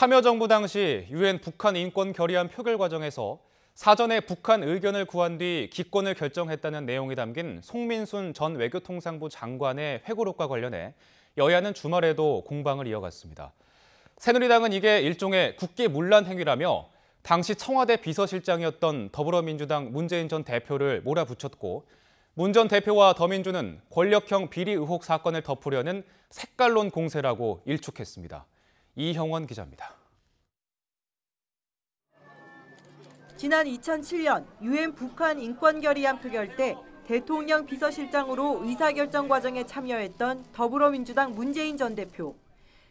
참여정부 당시 유엔 북한 인권 결의안 표결 과정에서 사전에 북한 의견을 구한 뒤 기권을 결정했다는 내용이 담긴 송민순 전 외교통상부 장관의 회고록과 관련해 여야는 주말에도 공방을 이어갔습니다. 새누리당은 이게 일종의 국기문란 행위라며 당시 청와대 비서실장이었던 더불어민주당 문재인 전 대표를 몰아붙였고, 문 전 대표와 더민주는 권력형 비리 의혹 사건을 덮으려는 색깔론 공세라고 일축했습니다. 이형원 기자입니다. 지난 2007년 유엔 북한 인권 결의안 표결 때 대통령 비서실장으로 의사결정 과정에 참여했던 더불어민주당 문재인 전 대표.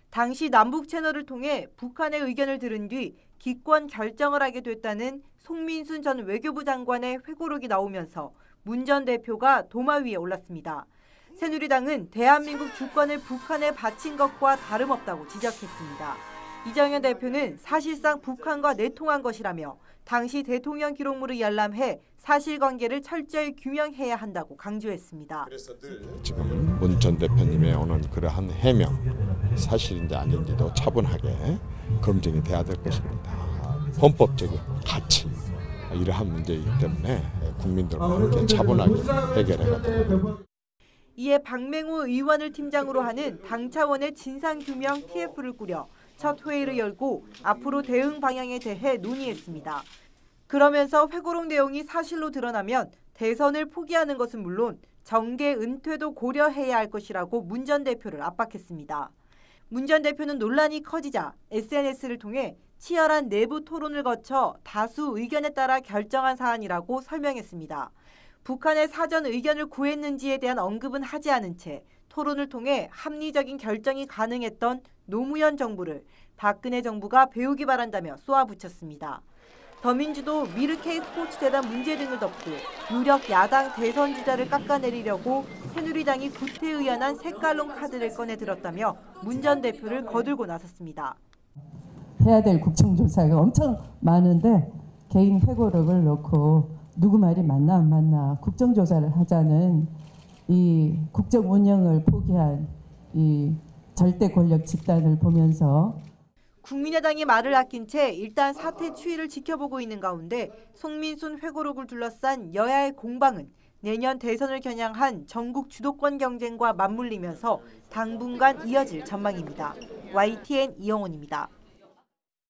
당시 남북 채널을 통해 북한의 의견을 들은 뒤 기권 결정을 하게 됐다는 송민순 전 외교부 장관의 회고록이 나오면서 문 전 대표가 도마 위에 올랐습니다. 새누리당은 대한민국 주권을 북한에 바친 것과 다름없다고 지적했습니다. 이정현 대표는 사실상 북한과 내통한 것이라며 당시 대통령 기록물을 열람해 사실관계를 철저히 규명해야 한다고 강조했습니다. 지금 문 전 대표님의 오는 그러한 해명, 사실인지 아닌지도 차분하게 검증이 돼야 될 것입니다. 헌법적인 가치, 이러한 문제이기 때문에 국민들과 함께 차분하게 해결해야 됩니다. 이에 박맹호 의원을 팀장으로 하는 당 차원의 진상규명 TF를 꾸려 첫 회의를 열고 앞으로 대응 방향에 대해 논의했습니다. 그러면서 회고록 내용이 사실로 드러나면 대선을 포기하는 것은 물론 정계 은퇴도 고려해야 할 것이라고 문 전 대표를 압박했습니다. 문 전 대표는 논란이 커지자 SNS를 통해 치열한 내부 토론을 거쳐 다수 의견에 따라 결정한 사안이라고 설명했습니다. 북한의 사전 의견을 구했는지에 대한 언급은 하지 않은 채 토론을 통해 합리적인 결정이 가능했던 노무현 정부를 박근혜 정부가 배우기 바란다며 쏘아붙였습니다. 더민주도 미르케이 스포츠재단 문제 등을 덮고 유력 야당 대선 주자를 깎아내리려고 새누리당이 구태의연한 색깔론 카드를 꺼내 들었다며 문 전 대표를 거들고 나섰습니다. 해야 될 국정조사가 엄청 많은데 개인 회고록을 놓고 누구 말이 맞나 안 맞나 국정조사를 하자는 이 국정 운영을 포기한 이 절대 권력 집단을 보면서 국민의당이 말을 아낀 채 일단 사태 추이를 지켜보고 있는 가운데 송민순 회고록을 둘러싼 여야의 공방은 내년 대선을 겨냥한 전국 주도권 경쟁과 맞물리면서 당분간 이어질 전망입니다. YTN 이영훈입니다.